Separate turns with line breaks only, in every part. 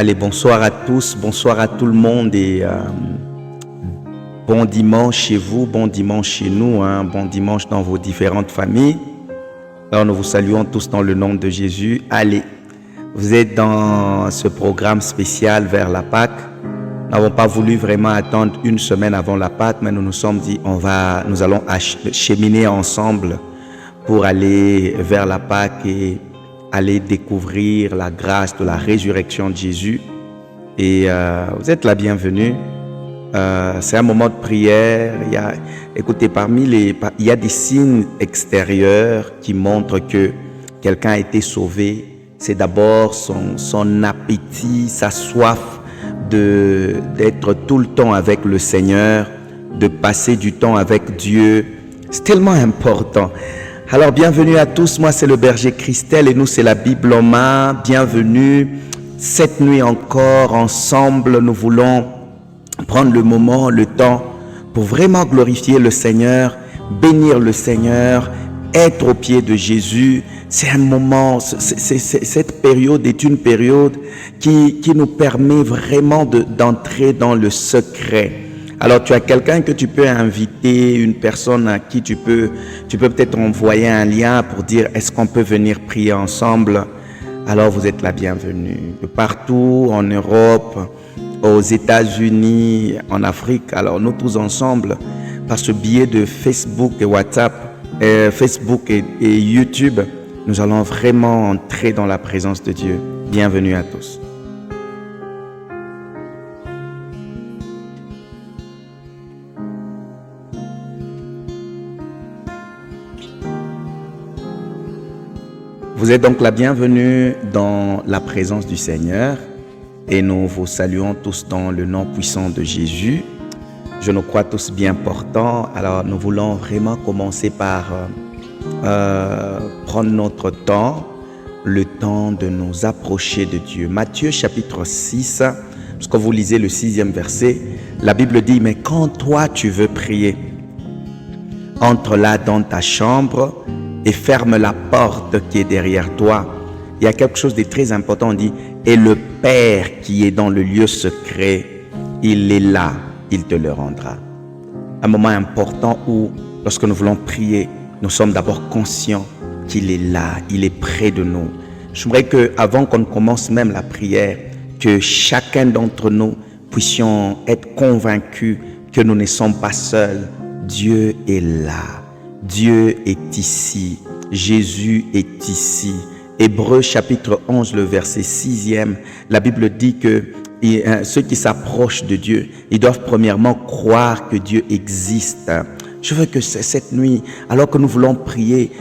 Allez, bonsoir à tous, bonsoir à tout le monde et bon dimanche chez vous, bon dimanche chez nous, bon dimanche dans vos différentes familles. Alors nous vous saluons tous dans le nom de Jésus. Allez, vous êtes dans ce programme spécial vers la Pâque. Nous n'avons pas voulu vraiment attendre une semaine avant la Pâque, mais nous nous sommes dit nous allons cheminer ensemble pour aller vers la Pâque et aller découvrir la grâce de la résurrection de Jésus. Et vous êtes la bienvenue. C'est un moment de prière. Écoutez, il y a des signes extérieurs qui montrent que quelqu'un a été sauvé. C'est d'abord son appétit, sa soif d'être tout le temps avec le Seigneur, de passer du temps avec Dieu. C'est tellement important. Alors, bienvenue à tous. Moi, c'est le berger Christelle et nous, c'est la Bible en main. Bienvenue. Cette nuit encore, ensemble, nous voulons prendre le moment, le temps pour vraiment glorifier le Seigneur, bénir le Seigneur, être au pied de Jésus. C'est un moment, cette période est une période qui nous permet vraiment d'entrer dans le secret. Alors, tu as quelqu'un que tu peux inviter, une personne à qui tu peux peut-être envoyer un lien pour dire est-ce qu'on peut venir prier ensemble. Alors, vous êtes la bienvenue. De partout, en Europe, aux États-Unis, en Afrique. Alors, nous tous ensemble, par ce biais de Facebook et WhatsApp, Facebook et YouTube, nous allons vraiment entrer dans la présence de Dieu. Bienvenue à tous. Vous êtes donc la bienvenue dans la présence du Seigneur et nous vous saluons tous dans le nom puissant de Jésus. Je nous crois tous bien portants. Alors nous voulons vraiment commencer par prendre notre temps, le temps de nous approcher de Dieu. Matthieu chapitre 6, lorsque vous lisez le 6e verset, la Bible dit « Mais quand toi tu veux prier, entre là dans ta chambre et ferme la porte qui est derrière toi. » Il y a quelque chose de très important, on dit « Et le Père qui est dans le lieu secret, il est là, il te le rendra. » Un moment important où, lorsque nous voulons prier, nous sommes d'abord conscients qu'il est là, il est près de nous. J'aimerais qu'avant qu'on ne commence même la prière, que chacun d'entre nous puissions être convaincus que nous ne sommes pas seuls. Dieu est là. Dieu est ici. Jésus est ici. Hébreux chapitre 11, le verset 6e, la Bible dit que ceux qui s'approchent de Dieu, ils doivent premièrement croire que Dieu existe. Je veux que cette nuit, alors que nous voulons prier,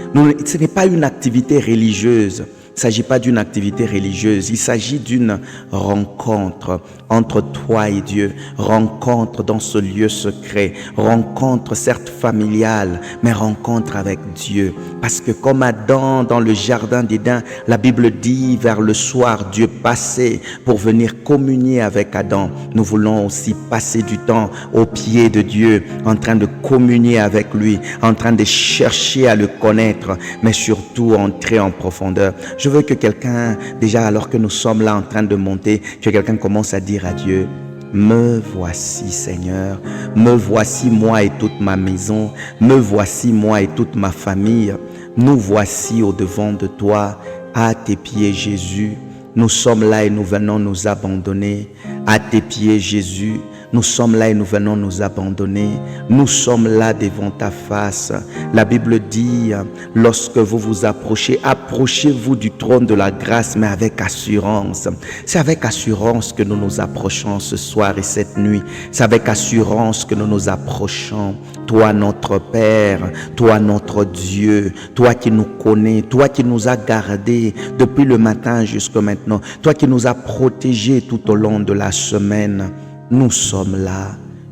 ce n'est pas une activité religieuse. Il ne s'agit pas d'une activité religieuse, il s'agit d'une rencontre entre toi et Dieu, rencontre dans ce lieu secret, rencontre certes familiale, mais rencontre avec Dieu. Parce que comme Adam dans le jardin d'Éden, la Bible dit vers le soir, Dieu passait pour venir communier avec Adam. Nous voulons aussi passer du temps au pied de Dieu, en train de communier avec lui, en train de chercher à le connaître, mais surtout entrer en profondeur. Je veux que quelqu'un, déjà alors que nous sommes là en train de monter, que quelqu'un commence à dire à Dieu, me voici Seigneur, me voici moi et toute ma maison, me voici moi et toute ma famille, nous voici au devant de toi, à tes pieds Jésus, nous sommes là et nous venons nous abandonner, à tes pieds Jésus. Nous sommes là et nous venons nous abandonner. Nous sommes là devant ta face. La Bible dit, lorsque vous vous approchez, approchez-vous du trône de la grâce, mais avec assurance. C'est avec assurance que nous nous approchons ce soir et cette nuit. C'est avec assurance que nous nous approchons. Toi notre Père, toi notre Dieu, toi qui nous connais, toi qui nous as gardés depuis le matin jusqu'à maintenant, toi qui nous as protégés tout au long de la semaine. Nous sommes là,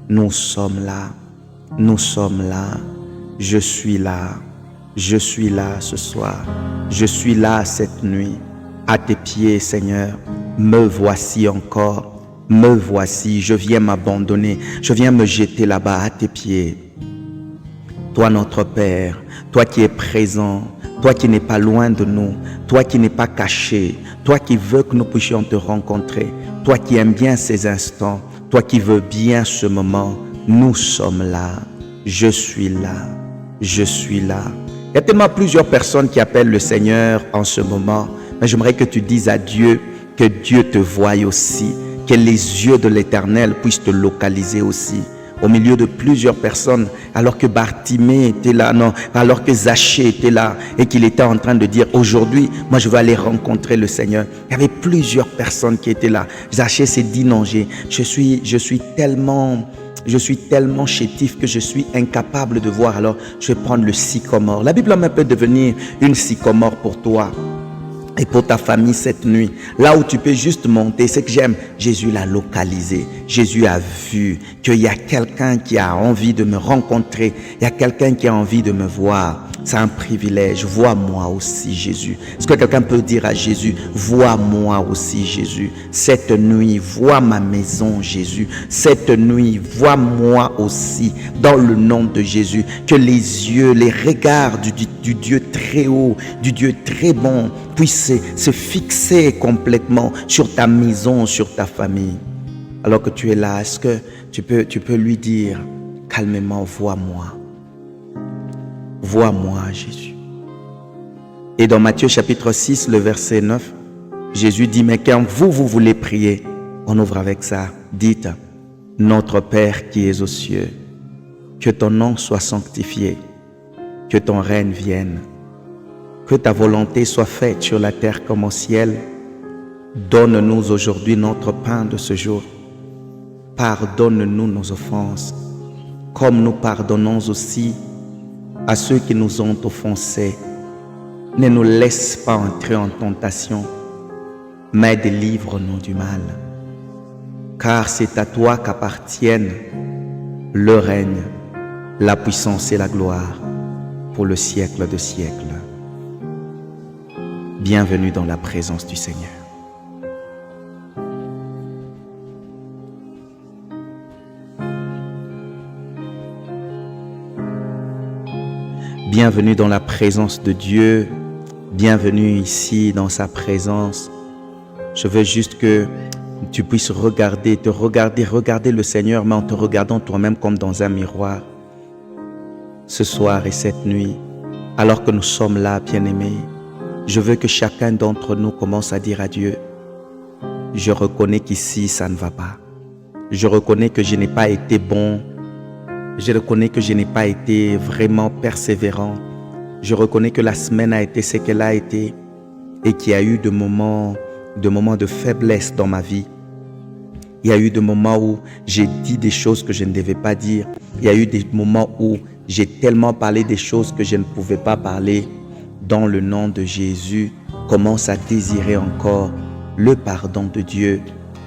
nous sommes là, nous sommes là. Je suis là ce soir. Je suis là cette nuit, à tes pieds, Seigneur. Me voici encore, me voici. Je viens m'abandonner, je viens me jeter là-bas à tes pieds. Toi notre Père, toi qui es présent, toi qui n'es pas loin de nous, toi qui n'es pas caché, toi qui veux que nous puissions te rencontrer, toi qui aimes bien ces instants, toi qui veux bien ce moment, nous sommes là. Je suis là. Je suis là. Il y a tellement plusieurs personnes qui appellent le Seigneur en ce moment, mais j'aimerais que tu dises à Dieu que Dieu te voie aussi, que les yeux de l'Éternel puissent te localiser aussi. Au milieu de plusieurs personnes, alors que Bartimée était là, non, alors que Zachée était là et qu'il était en train de dire aujourd'hui, moi je vais aller rencontrer le Seigneur. Il y avait plusieurs personnes qui étaient là. Zachée s'est dit non, je suis tellement chétif que je suis incapable de voir, alors je vais prendre le sycomore. La Bible même peut devenir une sycomore pour toi et pour ta famille cette nuit. Là où tu peux juste monter, c'est que j'aime, Jésus l'a localisé. Jésus a vu qu'il y a quelqu'un qui a envie de me rencontrer. Il y a quelqu'un qui a envie de me voir. C'est un privilège. Vois-moi aussi, Jésus. Est-ce que quelqu'un peut dire à Jésus, vois-moi aussi, Jésus. Cette nuit, vois ma maison, Jésus. Cette nuit, vois-moi aussi, dans le nom de Jésus. Que les yeux, les regards du Dieu très haut, du Dieu très bon, puissent se fixer complètement sur ta maison, sur ta famille. Alors que tu es là, est-ce que tu peux lui dire calmement, vois-moi. Vois-moi, Jésus. Et dans Matthieu chapitre 6, le verset 9, Jésus dit, mais quand vous voulez prier, on ouvre avec ça. Dites, notre Père qui es aux cieux, que ton nom soit sanctifié, que ton règne vienne, que ta volonté soit faite sur la terre comme au ciel. Donne-nous aujourd'hui notre pain de ce jour. Pardonne-nous nos offenses, comme nous pardonnons aussi à ceux qui nous ont offensés. Ne nous laisse pas entrer en tentation, mais délivre-nous du mal. Car c'est à toi qu'appartiennent le règne, la puissance et la gloire pour le siècle de siècles. Bienvenue dans la présence du Seigneur. Bienvenue dans la présence de Dieu. Bienvenue ici dans sa présence. Je veux juste que tu puisses regarder le Seigneur, mais en te regardant toi-même comme dans un miroir. Ce soir et cette nuit, alors que nous sommes là, bien-aimés, je veux que chacun d'entre nous commence à dire à Dieu, je reconnais qu'ici ça ne va pas. Je reconnais que je n'ai pas été bon. Je reconnais que je n'ai pas été vraiment persévérant. Je reconnais que la semaine a été ce qu'elle a été et qu'il y a eu des moments de faiblesse dans ma vie. Il y a eu des moments où j'ai dit des choses que je ne devais pas dire. Il y a eu des moments où j'ai tellement parlé des choses que je ne pouvais pas parler. Dans le nom de Jésus, commence à désirer encore le pardon de Dieu.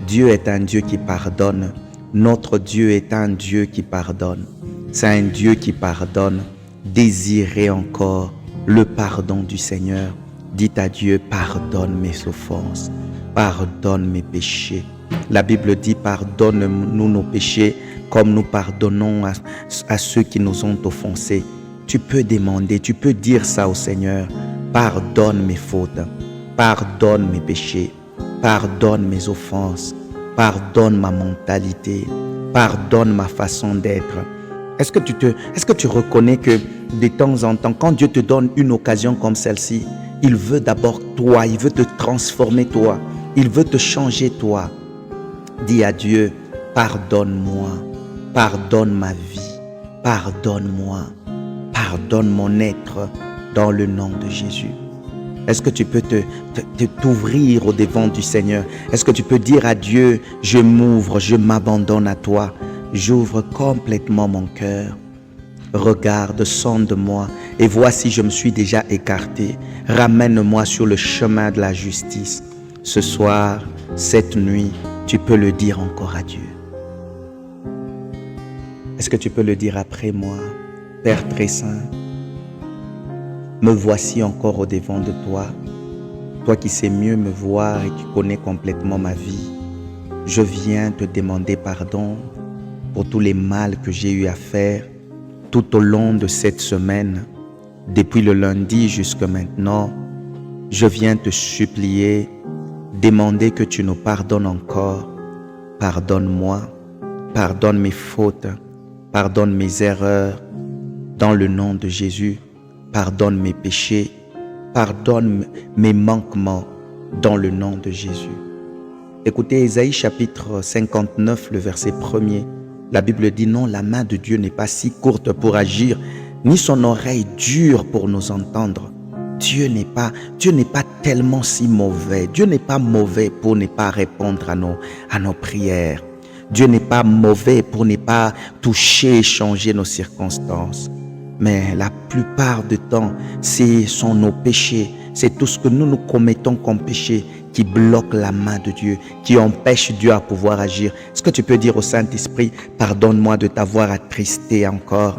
Dieu est un Dieu qui pardonne. Notre Dieu est un Dieu qui pardonne. C'est un Dieu qui pardonne. Désirez encore le pardon du Seigneur. Dites à Dieu, pardonne mes offenses, pardonne mes péchés. La Bible dit, pardonne-nous nos péchés comme nous pardonnons à ceux qui nous ont offensés. Tu peux demander, tu peux dire ça au Seigneur. Pardonne mes fautes, pardonne mes péchés, pardonne mes offenses, pardonne ma mentalité, pardonne ma façon d'être. Est-ce que tu reconnais que de temps en temps, quand Dieu te donne une occasion comme celle-ci, il veut d'abord toi, il veut te transformer toi, il veut te changer toi. Dis à Dieu, pardonne-moi, pardonne ma vie, pardonne-moi, pardonne mon être dans le nom de Jésus. Est-ce que tu peux t'ouvrir au devant du Seigneur? Est-ce que tu peux dire à Dieu, je m'ouvre, je m'abandonne à toi. J'ouvre complètement mon cœur. Regarde, sonde-moi et vois si je me suis déjà écarté. Ramène-moi sur le chemin de la justice. Ce soir, cette nuit, tu peux le dire encore à Dieu. Est-ce que tu peux le dire après moi? Père très saint, me voici encore au devant de toi. Toi qui sais mieux me voir et qui connais complètement ma vie. Je viens te demander pardon pour tous les mal que j'ai eu à faire tout au long de cette semaine, depuis le lundi jusqu'à maintenant. Je viens te supplier, demander que tu nous pardonnes encore pardonne-moi, pardonne mes fautes, pardonne mes erreurs, dans le nom de Jésus, pardonne mes péchés, pardonne mes manquements, dans le nom de Jésus. Écoutez Ésaïe chapitre 59, le verset 1er. La Bible dit non, la main de Dieu n'est pas si courte pour agir, ni son oreille dure pour nous entendre. Dieu n'est pas tellement si mauvais. Dieu n'est pas mauvais pour ne pas répondre à nos prières. Dieu n'est pas mauvais pour ne pas toucher et changer nos circonstances. Mais la plupart du temps, ce sont nos péchés, c'est tout ce que nous commettons comme péché qui bloque la main de Dieu, qui empêche Dieu à pouvoir agir. Est-ce que tu peux dire au Saint-Esprit, pardonne-moi de t'avoir attristé encore.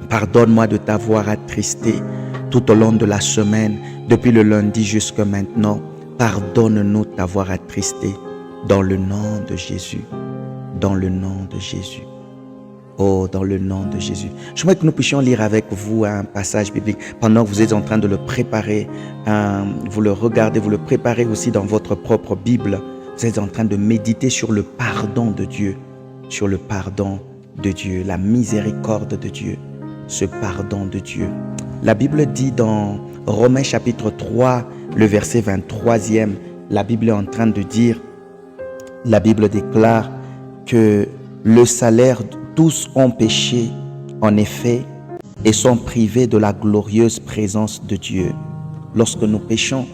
Pardonne-moi de t'avoir attristé tout au long de la semaine, depuis le lundi jusqu'à maintenant. Pardonne-nous de t'avoir attristé dans le nom de Jésus. Dans le nom de Jésus. Oh, dans le nom de Jésus. J'aimerais que nous puissions lire avec vous un passage biblique pendant que vous êtes en train de le préparer. Vous le regardez, vous le préparez aussi dans votre propre Bible. Vous êtes en train de méditer sur le pardon de Dieu. Sur le pardon de Dieu, la miséricorde de Dieu. Ce pardon de Dieu. La Bible dit dans Romains chapitre 3, le verset 23e, la Bible est en train de dire, la Bible déclare que le salaire, tous ont péché, en effet, et sont privés de la glorieuse présence de Dieu. Lorsque nous péchons,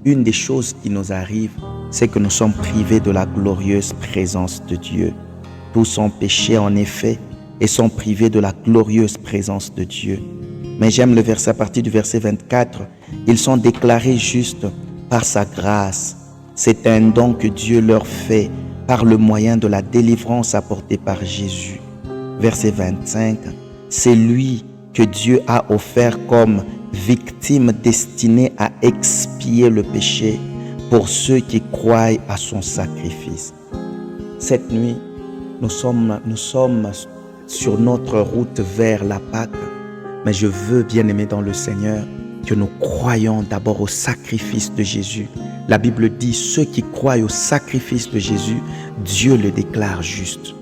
une des choses qui nous arrive, c'est que nous sommes privés de la glorieuse présence de Dieu. Tous ont péché, en effet, et sont privés de la glorieuse présence de Dieu. Mais j'aime le verset à partir du verset 24. Ils sont déclarés justes par sa grâce. C'est un don que Dieu leur fait par le moyen de la délivrance apportée par Jésus. Verset 25. C'est lui que Dieu a offert comme victime destinée à expier le péché pour ceux qui croient à son sacrifice. Cette nuit, nous sommes sur notre route vers la Pâque. Mais je veux, bien-aimés dans le Seigneur, que nous croyons d'abord au sacrifice de Jésus. La Bible dit, ceux qui croient au sacrifice de Jésus, Dieu le déclare juste.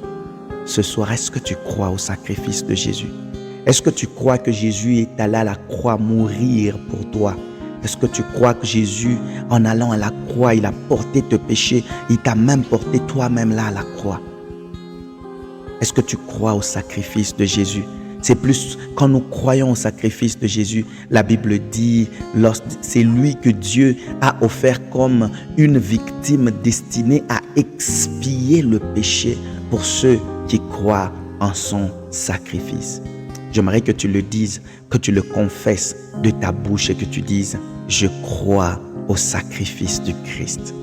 Ce soir, est-ce que tu crois au sacrifice de Jésus? Est-ce que tu crois que Jésus est allé à la croix mourir pour toi? Est-ce que tu crois que Jésus, en allant à la croix, il a porté tes péchés, il t'a même porté toi-même là à la croix? Est-ce que tu crois au sacrifice de Jésus? C'est plus quand nous croyons au sacrifice de Jésus, la Bible dit, c'est lui que Dieu a offert comme une victime destinée à expier le péché pour ceux qui croient en son sacrifice. J'aimerais que tu le dises, que tu le confesses de ta bouche et que tu dises, je crois au sacrifice du Christ.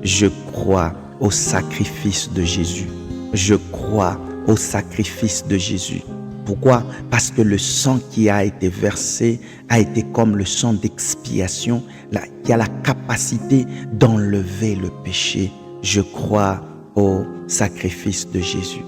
Je crois au sacrifice de Jésus. Je crois au sacrifice de Jésus. Pourquoi? Parce que le sang qui a été versé a été comme le sang d'expiation qui a la capacité d'enlever le péché. Je crois au sacrifice de Jésus.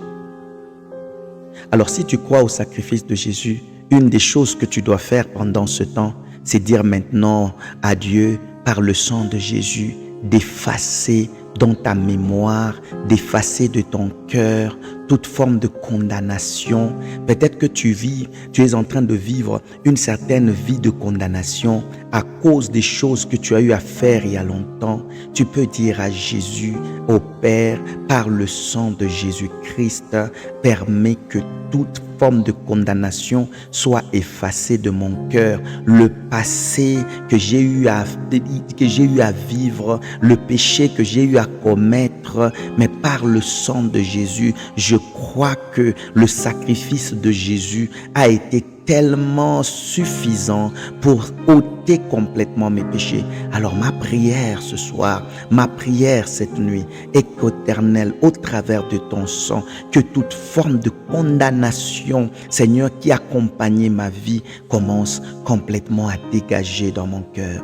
Alors si tu crois au sacrifice de Jésus, une des choses que tu dois faire pendant ce temps, c'est dire maintenant à Dieu, par le sang de Jésus, d'effacer dans ta mémoire, d'effacer de ton cœur toute forme de condamnation. Peut-être que tu es en train de vivre une certaine vie de condamnation à cause des choses que tu as eu à faire il y a longtemps. Tu peux dire à Jésus, au Père, par le sang de Jésus-Christ, permets que toute forme de condamnation soit effacée de mon cœur. Le passé que j'ai eu à vivre, le péché que j'ai eu à commettre, mais par le sang de Jésus, je crois que le sacrifice de Jésus a été tellement suffisant pour ôter complètement mes péchés. Alors ma prière ce soir, ma prière cette nuit est qu'Éternel, au travers de ton sang, que toute forme de condamnation, Seigneur, qui accompagnait ma vie, commence complètement à dégager dans mon cœur.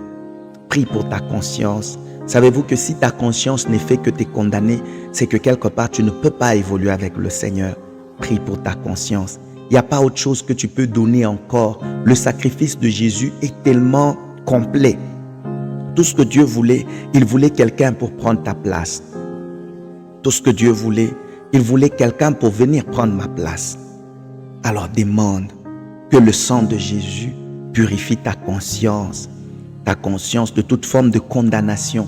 Prie pour ta conscience. Savez-vous que si ta conscience n'est fait que t'es condamné, c'est que quelque part tu ne peux pas évoluer avec le Seigneur. Prie pour ta conscience. Il n'y a pas autre chose que tu peux donner encore. Le sacrifice de Jésus est tellement complet. Tout ce que Dieu voulait, il voulait quelqu'un pour prendre ta place. tout ce que Dieu voulait. Il voulait quelqu'un pour venir prendre ma place. Alors demande que le sang de Jésus purifie ta conscience de toute forme de condamnation.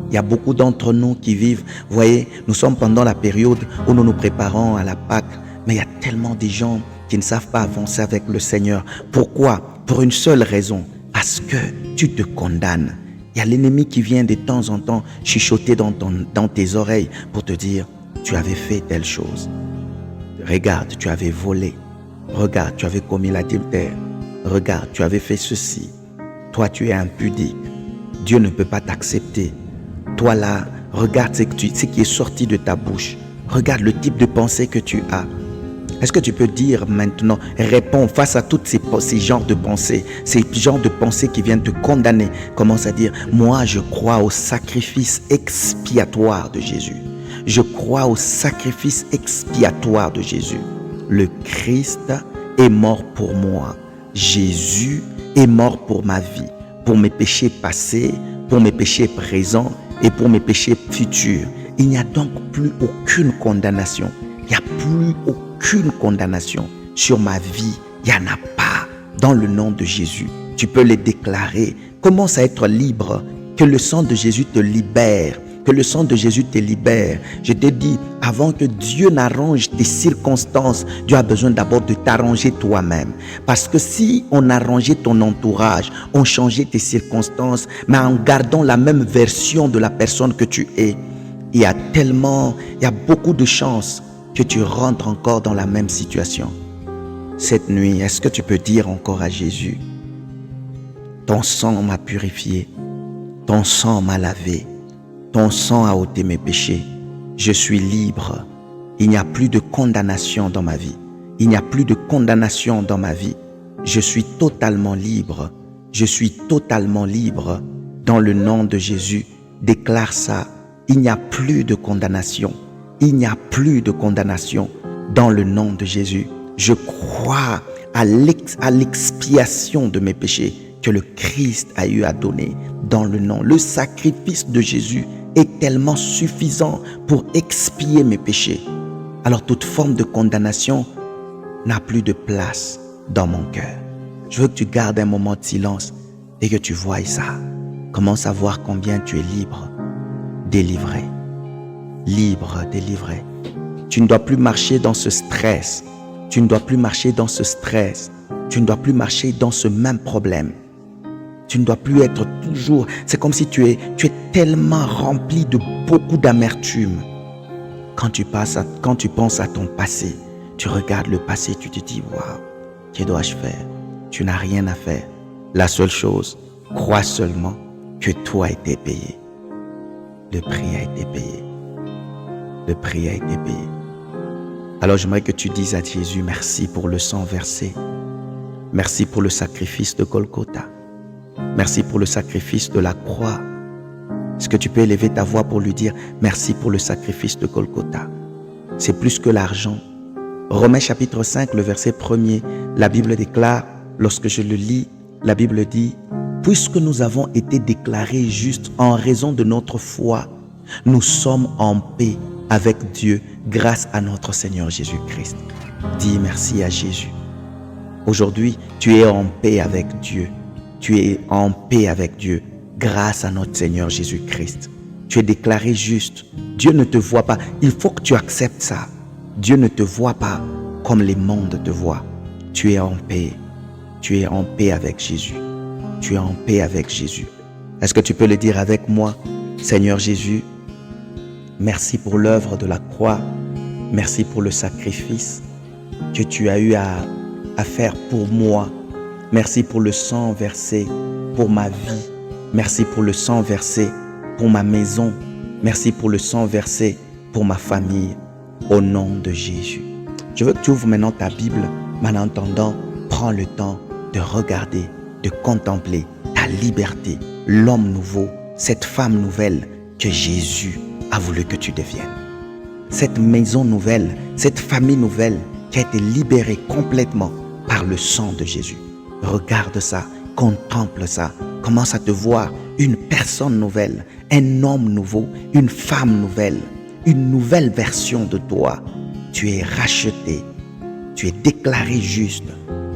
Il y a beaucoup d'entre nous qui vivent, vous voyez, nous sommes pendant la période où nous nous préparons à la Pâque, mais il y a tellement de gens qui ne savent pas avancer avec le Seigneur. Pourquoi? Pour une seule raison, parce que tu te condamnes. Il y a l'ennemi qui vient de temps en temps chuchoter dans tes oreilles pour te dire, tu avais fait telle chose. Regarde, tu avais volé. Regarde, tu avais commis l'adultère. Regarde, tu avais fait ceci. Toi, tu es impudique. Dieu ne peut pas t'accepter. Toi là, regarde ce qui est sorti de ta bouche. Regarde le type de pensée que tu as. Est-ce que tu peux dire maintenant, réponds face à tous ces genres de pensées, ces genres de pensées qui viennent te condamner. Commence à dire, moi je crois au sacrifice expiatoire de Jésus. Je crois au sacrifice expiatoire de Jésus. Le Christ est mort pour moi. Jésus est mort pour ma vie, pour mes péchés passés, pour mes péchés présents et pour mes péchés futurs. Il n'y a donc plus aucune condamnation. Il n'y a plus aucune condamnation sur ma vie. Il n'y en a pas dans le nom de Jésus. Tu peux les déclarer. Commence à être libre. Que le sang de Jésus te libère. Que le sang de Jésus te libère. Je te dis, avant que Dieu n'arrange tes circonstances, Dieu a besoin d'abord de t'arranger toi-même. Parce que si on arrangeait ton entourage, on changeait tes circonstances, mais en gardant la même version de la personne que tu es, il y a beaucoup de chances que tu rentres encore dans la même situation. Cette nuit, est-ce que tu peux dire encore à Jésus, ton sang m'a purifié, ton sang m'a lavé, ton sang a ôté mes péchés, je suis libre, il n'y a plus de condamnation dans ma vie, il n'y a plus de condamnation dans ma vie, je suis totalement libre, je suis totalement libre, dans le nom de Jésus, déclare ça, il n'y a plus de condamnation. Il n'y a plus de condamnation dans le nom de Jésus. Je crois à l'expiation de mes péchés que le Christ a eu à donner dans le nom. Le sacrifice de Jésus est tellement suffisant pour expier mes péchés. Alors toute forme de condamnation n'a plus de place dans mon cœur. Je veux que tu gardes un moment de silence et que tu voies ça. Commence à voir combien tu es libre, délivré. Libre, délivré. Tu ne dois plus marcher dans ce stress. Tu ne dois plus marcher dans ce stress. Tu ne dois plus marcher dans ce même problème. Tu ne dois plus être toujours... C'est comme si tu es tellement rempli de beaucoup d'amertume. Quand tu penses à ton passé, tu regardes le passé, tu te dis, waouh, que dois-je faire? Tu n'as rien à faire. La seule chose, crois seulement que tout a été payé. Le prix a été payé. Le prix a été payé. Alors j'aimerais que tu dises à Jésus, merci pour le sang versé. Merci pour le sacrifice de Golgotha. Merci pour le sacrifice de la croix. Est-ce que tu peux élever ta voix pour lui dire, merci pour le sacrifice de Golgotha? C'est plus que l'argent. Romains chapitre 5, le verset 1er, la Bible déclare, lorsque je le lis, la Bible dit, puisque nous avons été déclarés justes en raison de notre foi, nous sommes en paix avec Dieu grâce à notre Seigneur Jésus-Christ. Dis merci à Jésus. Aujourd'hui, tu es en paix avec Dieu. Tu es en paix avec Dieu grâce à notre Seigneur Jésus-Christ. Tu es déclaré juste. Dieu ne te voit pas. Il faut que tu acceptes ça. Dieu ne te voit pas comme les mondes te voient. Tu es en paix. Tu es en paix avec Jésus. Tu es en paix avec Jésus. Est-ce que tu peux le dire avec moi? Seigneur Jésus, merci pour l'œuvre de la croix. Merci pour le sacrifice que tu as eu à faire pour moi. Merci pour le sang versé pour ma vie. Merci pour le sang versé pour ma maison. Merci pour le sang versé pour ma famille. Au nom de Jésus. Je veux que tu ouvres maintenant ta Bible. Mais en attendant, prends le temps de regarder, de contempler ta liberté, l'homme nouveau, cette femme nouvelle que Jésus a voulu que tu deviennes. Cette maison nouvelle, cette famille nouvelle qui a été libérée complètement par le sang de Jésus. Regarde ça, contemple ça, commence à te voir une personne nouvelle, un homme nouveau, une femme nouvelle. une nouvelle version de toi. Tu es racheté, tu es déclaré juste.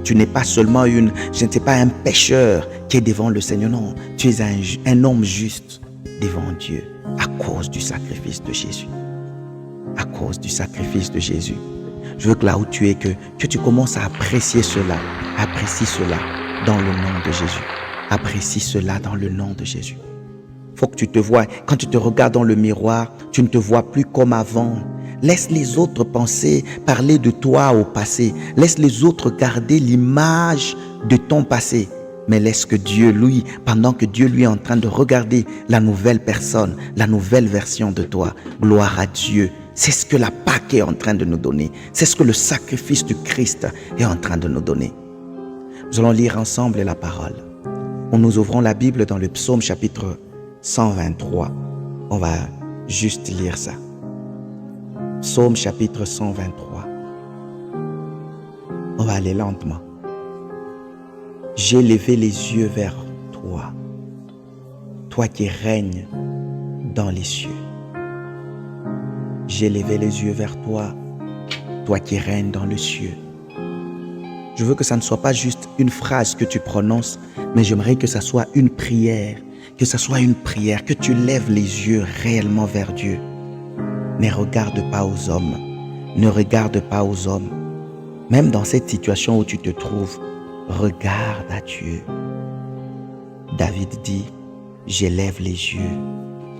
Tu n'es pas seulement un pécheur qui est devant le Seigneur. Non, tu es un homme juste devant Dieu à cause du sacrifice de Jésus. À cause du sacrifice de Jésus. Je veux que là où tu es, que tu commences à apprécier cela. Apprécie cela dans le nom de Jésus. Apprécie cela dans le nom de Jésus. Il faut que tu te vois. Quand tu te regardes dans le miroir, tu ne te vois plus comme avant. Laisse les autres penser, parler de toi au passé. Laisse les autres garder l'image de ton passé. Mais laisse que Dieu, lui, pendant que Dieu, lui, est en train de regarder la nouvelle personne, la nouvelle version de toi. Gloire à Dieu. C'est ce que la Pâque est en train de nous donner. C'est ce que le sacrifice du Christ est en train de nous donner. Nous allons lire ensemble la parole. Nous ouvrons la Bible dans le psaume chapitre 123. On va juste lire ça. Psaume chapitre 123. On va aller lentement. J'ai levé les yeux vers toi, toi qui règnes dans les cieux. J'ai levé les yeux vers toi, toi qui règnes dans les cieux. Je veux que ça ne soit pas juste une phrase que tu prononces, mais j'aimerais que ça soit une prière, que tu lèves les yeux réellement vers Dieu. Ne regarde pas aux hommes, ne regarde pas aux hommes. Même dans cette situation où tu te trouves, regarde à Dieu. David dit, j'élève les yeux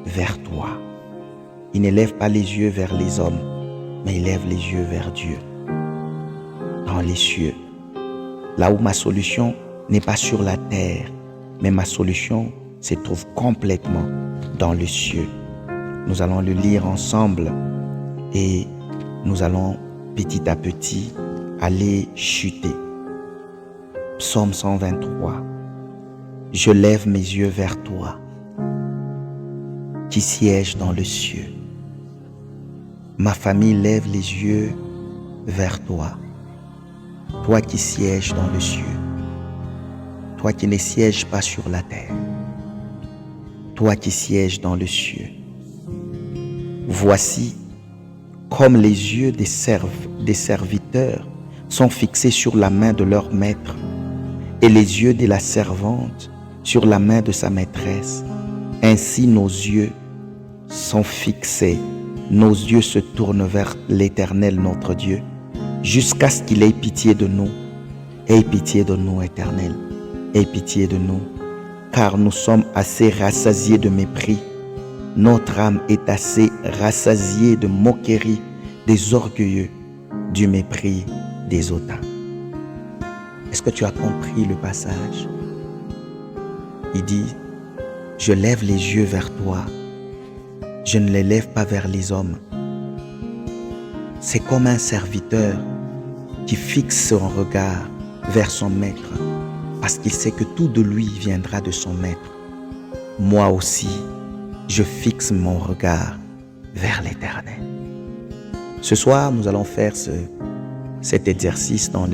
vers toi. Il n'élève pas les yeux vers les hommes, mais il lève les yeux vers Dieu, dans les cieux. Là où ma solution n'est pas sur la terre, mais ma solution se trouve complètement dans les cieux. Nous allons le lire ensemble et nous allons petit à petit aller chuter. Psaume 123. Je lève mes yeux vers toi, qui sièges dans le cieux. Ma famille lève les yeux vers toi, toi qui sièges dans le cieux, toi qui ne sièges pas sur la terre, toi qui sièges dans le cieux. Voici comme les yeux des serviteurs sont fixés sur la main de leur maître et les yeux de la servante sur la main de sa maîtresse. Ainsi nos yeux sont fixés, nos yeux se tournent vers l'Éternel notre Dieu, jusqu'à ce qu'il ait pitié de nous. Aie pitié de nous, Éternel, aie pitié de nous, car nous sommes assez rassasiés de mépris. Notre âme est assez rassasiée de moquerie des orgueilleux, du mépris des hautains. Est-ce que tu as compris le passage? Il dit, je lève les yeux vers toi, je ne les lève pas vers les hommes. C'est comme un serviteur qui fixe son regard vers son maître parce qu'il sait que tout de lui viendra de son maître. Moi aussi, je fixe mon regard vers l'Éternel. Ce soir, nous allons faire cet exercice dans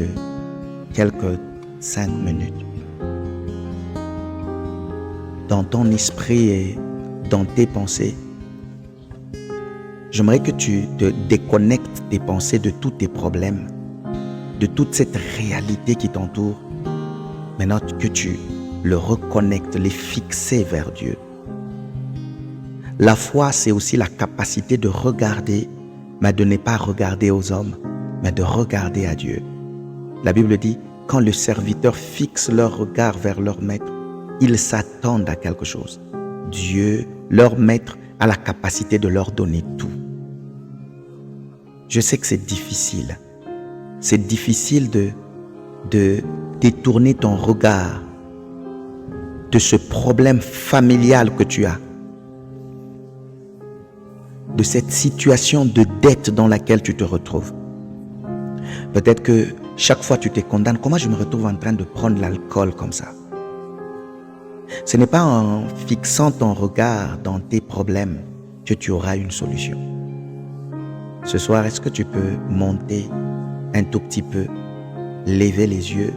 quelques 5 minutes. Dans ton esprit et dans tes pensées, j'aimerais que tu te déconnectes tes pensées de tous tes problèmes, de toute cette réalité qui t'entoure. Maintenant que tu le reconnectes, les fixer vers Dieu. La foi, c'est aussi la capacité de regarder, mais de ne pas regarder aux hommes, mais de regarder à Dieu. La Bible dit, quand le serviteur fixe leur regard vers leur maître, ils s'attendent à quelque chose. Dieu, leur maître, a la capacité de leur donner tout. Je sais que c'est difficile. C'est difficile de détourner ton regard de ce problème familial que tu as, de cette situation de dette dans laquelle tu te retrouves. Peut-être que chaque fois tu te condamnes, comment je me retrouve en train de prendre l'alcool comme ça? Ce n'est pas en fixant ton regard dans tes problèmes que tu auras une solution. Ce soir, est-ce que tu peux monter un tout petit peu, lever les yeux,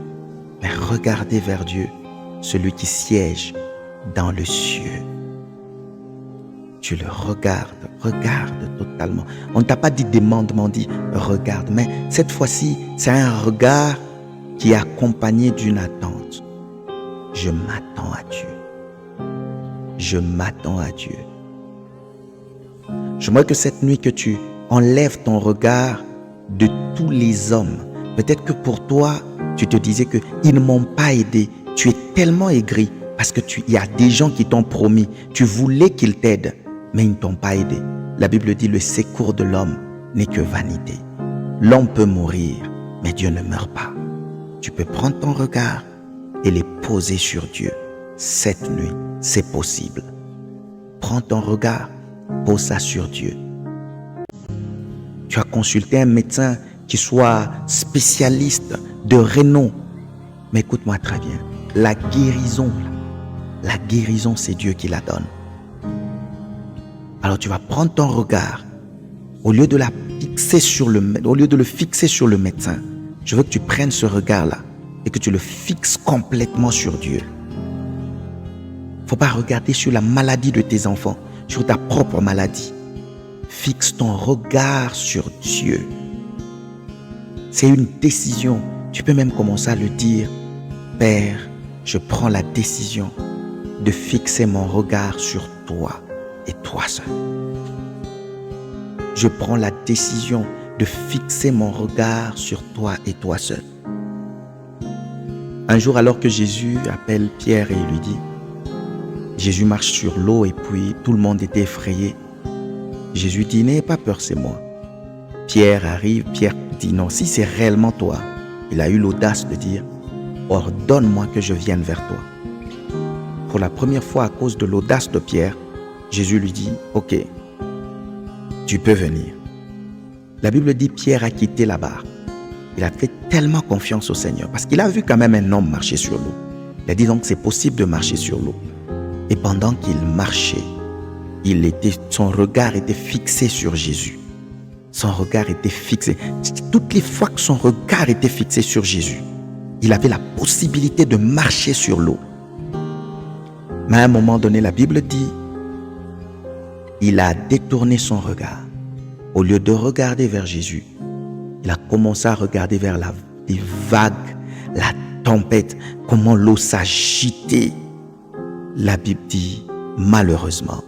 mais regarder vers Dieu, celui qui siège dans le cieux. tu le regardes totalement. On ne t'a pas dit demande, mais on dit regarde. Mais cette fois-ci, c'est un regard qui est accompagné d'une attente. Je m'attends à Dieu. Je m'attends à Dieu. J'aimerais que cette nuit que tu enlèves ton regard de tous les hommes. Peut-être que pour toi, tu te disais qu'ils ne m'ont pas aidé. Tu es tellement aigri parce qu'il y a des gens qui t'ont promis. Tu voulais qu'ils t'aident, mais ils ne t'ont pas aidé. La Bible dit le secours de l'homme n'est que vanité. L'homme peut mourir, mais Dieu ne meurt pas. Tu peux prendre ton regard et les poser sur Dieu. Cette nuit, c'est possible. Prends ton regard, pose ça sur Dieu. Tu as consulté un médecin qui soit spécialiste de renom. Mais écoute-moi très bien, la guérison, c'est Dieu qui la donne. Alors tu vas prendre ton regard, au lieu de le fixer sur le médecin, je veux que tu prennes ce regard-là et que tu le fixes complètement sur Dieu. Il ne faut pas regarder sur la maladie de tes enfants, sur ta propre maladie. Fixe ton regard sur Dieu. C'est une décision. Tu peux même commencer à le dire. Père, je prends la décision de fixer mon regard sur toi et toi seul. Je prends la décision de fixer mon regard sur toi et toi seul. Un jour, alors que Jésus appelle Pierre et lui dit, Jésus marche sur l'eau et puis tout le monde était effrayé. Jésus dit, n'ayez pas peur, c'est moi. Pierre arrive, Pierre dit, non, si c'est réellement toi, il a eu l'audace de dire, ordonne-moi que je vienne vers toi. Pour la première fois, à cause de l'audace de Pierre, Jésus lui dit, ok, tu peux venir. La Bible dit, Pierre a quitté la barque. Il a fait tellement confiance au Seigneur parce qu'il a vu quand même un homme marcher sur l'eau. Il a dit donc c'est possible de marcher sur l'eau. Et pendant qu'il marchait, son regard était fixé sur Jésus. Son regard était fixé. Toutes les fois que son regard était fixé sur Jésus, il avait la possibilité de marcher sur l'eau. Mais à un moment donné, la Bible dit, il a détourné son regard. Au lieu de regarder vers Jésus, il a commencé à regarder vers les vagues, la tempête, comment l'eau s'agitait. La Bible dit, malheureusement,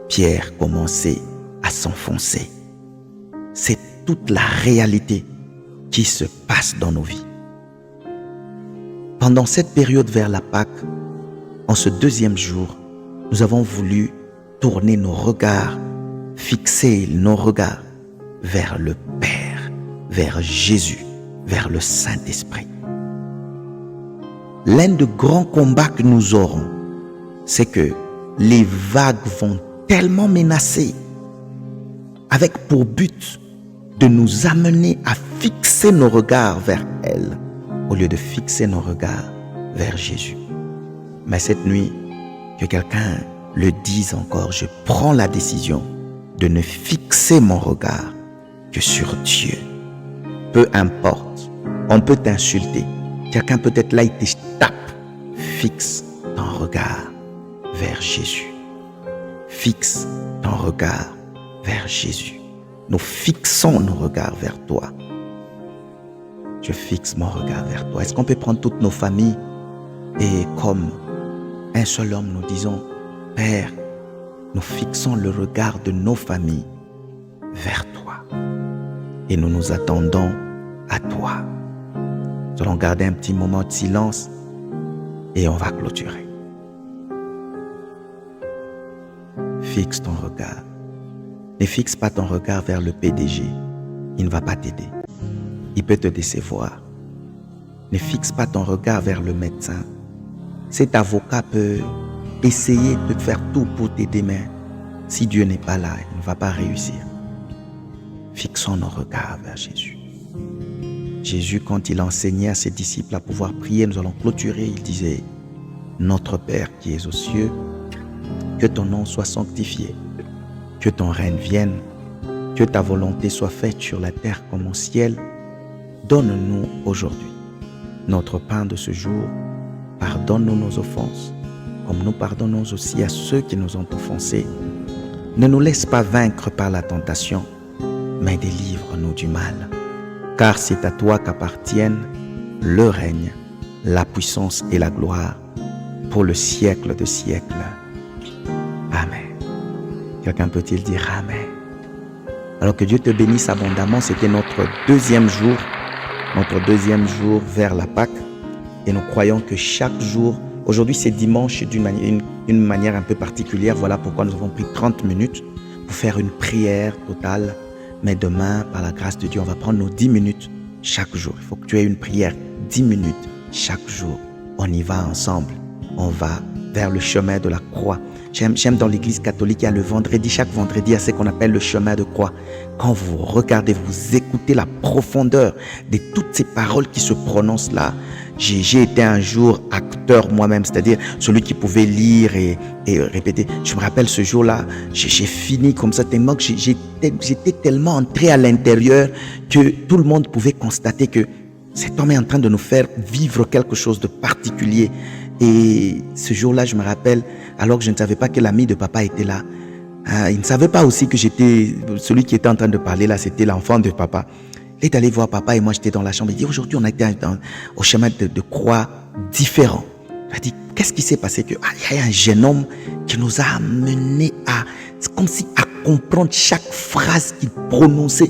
Pierre commençait à s'enfoncer. C'est toute la réalité qui se passe dans nos vies. Pendant cette période vers la Pâque, en ce deuxième jour, nous avons voulu tourner nos regards, fixer nos regards vers le Père, vers Jésus, vers le Saint-Esprit. L'un des grands combats que nous aurons, c'est que les vagues vont tellement menacer, avec pour but de nous amener à fixer nos regards vers elle, au lieu de fixer nos regards vers Jésus. Mais cette nuit, que quelqu'un le dise encore, je prends la décision de ne fixer mon regard que sur Dieu. Peu importe, on peut t'insulter. Quelqu'un peut être là, il te tape. Fixe ton regard vers Jésus. Fixe ton regard vers Jésus. Nous fixons nos regards vers toi. Je fixe mon regard vers toi. Est-ce qu'on peut prendre toutes nos familles et comme un seul homme nous disons, Père, nous fixons le regard de nos familles vers toi. Et nous nous attendons à toi. Nous allons garder un petit moment de silence et on va clôturer. Fixe ton regard. Ne fixe pas ton regard vers le PDG. Il ne va pas t'aider. Il peut te décevoir. Ne fixe pas ton regard vers le médecin. Cet avocat peut essayer de faire tout pour t'aider, mais si Dieu n'est pas là, il ne va pas réussir. Fixons nos regards vers Jésus. Jésus, quand il enseignait à ses disciples à pouvoir prier, nous allons clôturer, il disait, Notre Père qui es aux cieux, que ton nom soit sanctifié, que ton règne vienne, que ta volonté soit faite sur la terre comme au ciel. Donne-nous aujourd'hui notre pain de ce jour. Pardonne-nous nos offenses, comme nous pardonnons aussi à ceux qui nous ont offensés. Ne nous laisse pas vaincre par la tentation, mais délivre-nous du mal. Car c'est à toi qu'appartiennent le règne, la puissance et la gloire pour le siècle de siècles. Amen. Quelqu'un peut-il dire Amen? Alors que Dieu te bénisse abondamment. C'était notre deuxième jour vers la Pâque. Et nous croyons que chaque jour, aujourd'hui c'est dimanche d'une manière un peu particulière. Voilà pourquoi nous avons pris 30 minutes pour faire une prière totale. Mais demain, par la grâce de Dieu, on va prendre nos 10 minutes chaque jour. Il faut que tu aies une prière 10 minutes chaque jour. On y va ensemble. On va vers le chemin de la croix. J'aime dans l'église catholique, il y a le vendredi, chaque vendredi, il y a ce qu'on appelle le chemin de croix. Quand vous regardez, vous écoutez la profondeur de toutes ces paroles qui se prononcent là. J'ai été un jour acteur moi-même, c'est-à-dire celui qui pouvait lire et répéter. Je me rappelle ce jour-là, j'ai fini comme ça, tellement que j'étais tellement entré à l'intérieur que tout le monde pouvait constater que cet homme est en train de nous faire vivre quelque chose de particulier. Et ce jour-là, je me rappelle, alors que je ne savais pas que l'ami de papa était là, il ne savait pas aussi que j'étais, celui qui était en train de parler là, c'était l'enfant de papa. Il est allé voir papa et moi j'étais dans la chambre. Il dit, aujourd'hui on a été au chemin de croix différent. Il a dit, qu'est-ce qui s'est passé? Il y a un jeune homme qui nous a amené c'est comme si à comprendre chaque phrase qu'il prononçait.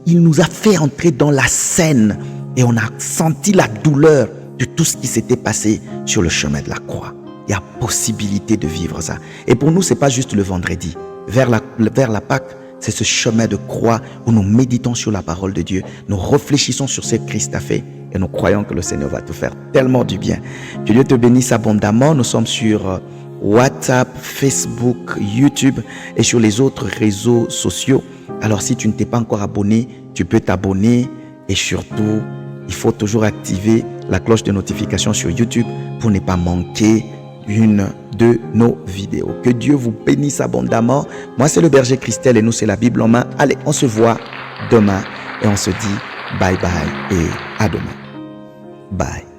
Il nous a fait entrer dans la scène et on a senti la douleur de tout ce qui s'était passé sur le chemin de la croix. Il y a possibilité de vivre ça. Et pour nous, ce n'est pas juste le vendredi. Vers la Pâque, c'est ce chemin de croix où nous méditons sur la parole de Dieu. Nous réfléchissons sur ce que Christ a fait et nous croyons que le Seigneur va te faire tellement du bien. Que Dieu te bénisse abondamment. Nous sommes sur WhatsApp, Facebook, YouTube et sur les autres réseaux sociaux. Alors si tu ne t'es pas encore abonné, tu peux t'abonner et surtout, il faut toujours activer la cloche de notification sur YouTube pour ne pas manquer une de nos vidéos. Que Dieu vous bénisse abondamment. Moi, c'est le berger Christelle et nous, c'est la Bible en main. Allez, on se voit demain et on se dit bye bye et à demain. Bye.